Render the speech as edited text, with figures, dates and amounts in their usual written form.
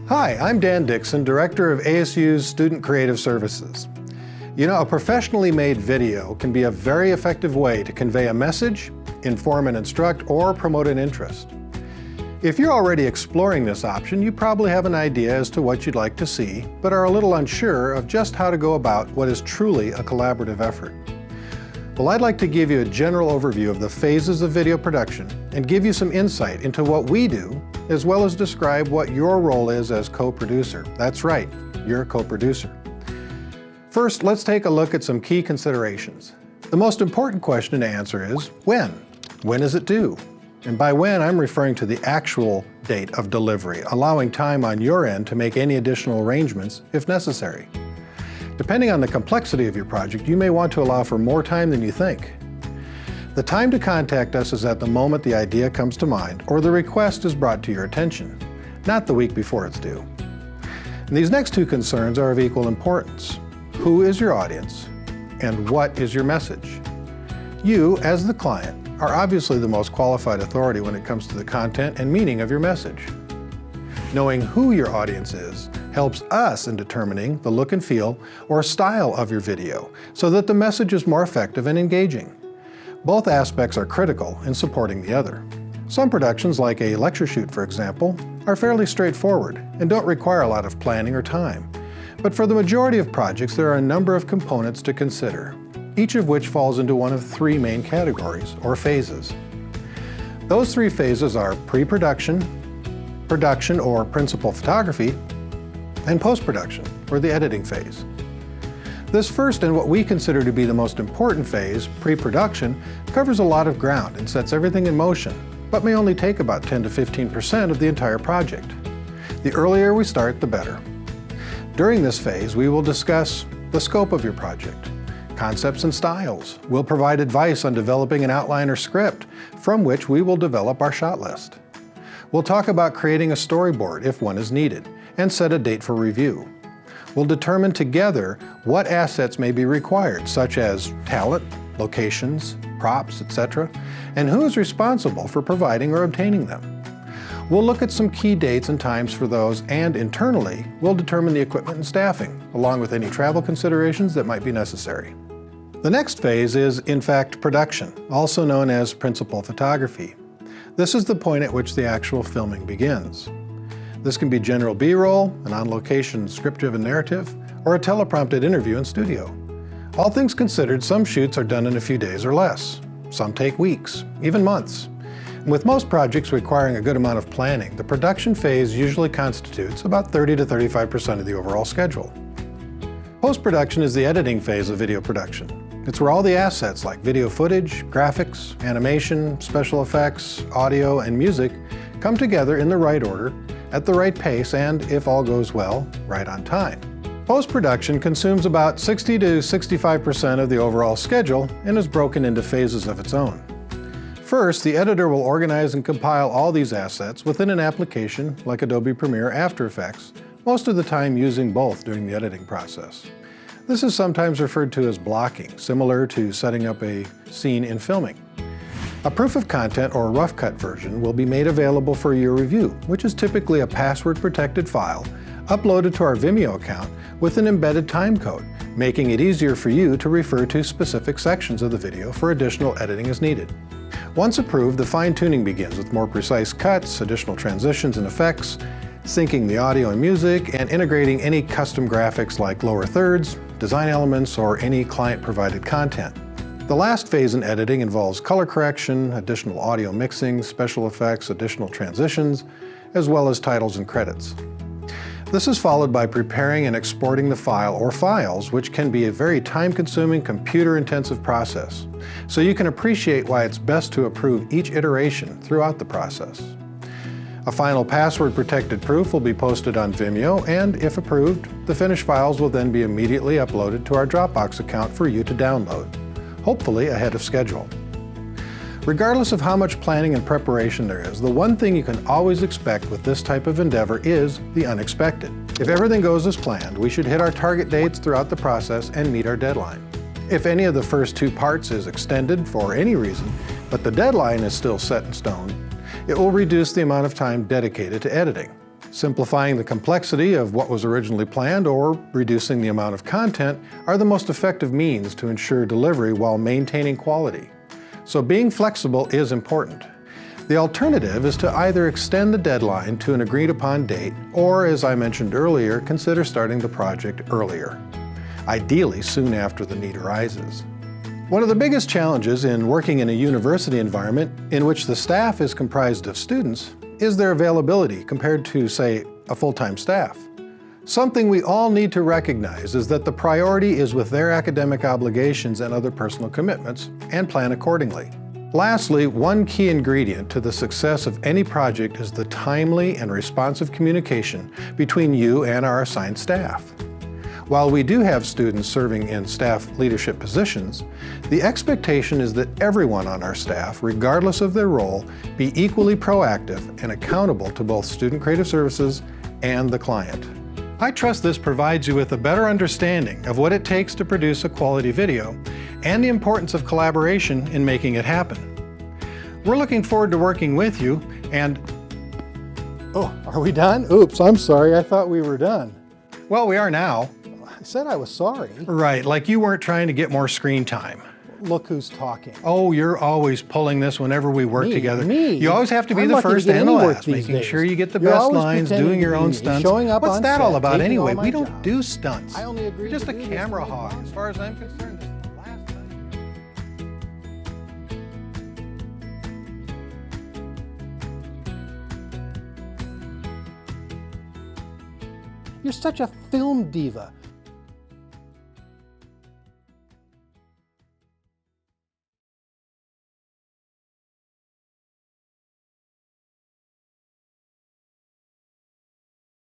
Hi, I'm Dan Dixon, Director of ASU's Student Creative Services. You know, a professionally made video can be a very effective way to convey a message, inform and instruct, or promote an interest. If you're already exploring this option, you probably have an idea as to what you'd like to see, but are a little unsure of just how to go about what is truly a collaborative effort. Well, I'd like to give you a general overview of the phases of video production and give you some insight into what we do, as well as describe what your role is as co-producer. That's right, you're a co-producer. First, let's take a look at some key considerations. The most important question to answer is when? When is it due? And by when, I'm referring to the actual date of delivery, allowing time on your end to make any additional arrangements if necessary. Depending on the complexity of your project, you may want to allow for more time than you think. The time to contact us is at the moment the idea comes to mind or the request is brought to your attention, not the week before it's due. And these next two concerns are of equal importance. Who is your audience and what is your message? You, as the client, are obviously the most qualified authority when it comes to the content and meaning of your message. Knowing who your audience is helps us in determining the look and feel or style of your video so that the message is more effective and engaging. Both aspects are critical in supporting the other. Some productions, like a lecture shoot for example, are fairly straightforward and don't require a lot of planning or time. But for the majority of projects, there are a number of components to consider, each of which falls into one of three main categories or phases. Those three phases are pre-production, production or principal photography, and post-production, or the editing phase. This first and what we consider to be the most important phase, pre-production, covers a lot of ground and sets everything in motion, but may only take about 10 to 15% of the entire project. The earlier we start, the better. During this phase, we will discuss the scope of your project, concepts and styles. We'll provide advice on developing an outline or script, from which we will develop our shot list. We'll talk about creating a storyboard if one is needed, and set a date for review. We'll determine together what assets may be required, such as talent, locations, props, etc., and who is responsible for providing or obtaining them. We'll look at some key dates and times for those, and internally, we'll determine the equipment and staffing, along with any travel considerations that might be necessary. The next phase is, in fact, production, also known as principal photography. This is the point at which the actual filming begins. This can be general B-roll, an on-location script-driven narrative, or a teleprompted interview in studio. All things considered, some shoots are done in a few days or less. Some take weeks, even months. And with most projects requiring a good amount of planning, the production phase usually constitutes about 30 to 35% of the overall schedule. Post-production is the editing phase of video production. It's where all the assets like video footage, graphics, animation, special effects, audio, and music come together in the right order, at the right pace, and, if all goes well, right on time. Post-production consumes about 60 to 65% of the overall schedule and is broken into phases of its own. First, the editor will organize and compile all these assets within an application like Adobe Premiere or After Effects, most of the time using both during the editing process. This is sometimes referred to as blocking, similar to setting up a scene in filming. A proof of content or rough cut version will be made available for your review, which is typically a password-protected file uploaded to our Vimeo account with an embedded timecode, making it easier for you to refer to specific sections of the video for additional editing as needed. Once approved, the fine-tuning begins with more precise cuts, additional transitions and effects, syncing the audio and music, and integrating any custom graphics like lower thirds, design elements, or any client-provided content. The last phase in editing involves color correction, additional audio mixing, special effects, additional transitions, as well as titles and credits. This is followed by preparing and exporting the file or files, which can be a very time-consuming, computer-intensive process. So you can appreciate why it's best to approve each iteration throughout the process. A final password-protected proof will be posted on Vimeo, and if approved, the finished files will then be immediately uploaded to our Dropbox account for you to download, hopefully ahead of schedule. Regardless of how much planning and preparation there is, the one thing you can always expect with this type of endeavor is the unexpected. If everything goes as planned, we should hit our target dates throughout the process and meet our deadline. If any of the first two parts is extended for any reason, but the deadline is still set in stone, it will reduce the amount of time dedicated to editing. Simplifying the complexity of what was originally planned or reducing the amount of content are the most effective means to ensure delivery while maintaining quality. So being flexible is important. The alternative is to either extend the deadline to an agreed upon date or, as I mentioned earlier, consider starting the project earlier, ideally soon after the need arises. One of the biggest challenges in working in a university environment in which the staff is comprised of students is their availability compared to, say, a full-time staff. Something we all need to recognize is that the priority is with their academic obligations and other personal commitments, and plan accordingly. Lastly, one key ingredient to the success of any project is the timely and responsive communication between you and our assigned staff. While we do have students serving in staff leadership positions, the expectation is that everyone on our staff, regardless of their role, be equally proactive and accountable to both Student Creative Services and the client. I trust this provides you with a better understanding of what it takes to produce a quality video and the importance of collaboration in making it happen. We're looking forward to working with you and... Oh, are we done? Oops, I'm sorry, I thought we were done. Well, we are now. I said I was sorry. Right, like you weren't trying to get more screen time. Look who's talking. Oh, you're always pulling this whenever we work together. Me? You always have to be the first and the last, making sure you get the best lines, doing your own stunts. What's that all about anyway? We don't do stunts. I only agree. You're just a camera hog, as far as I'm concerned. This is the last time. You're such a film diva.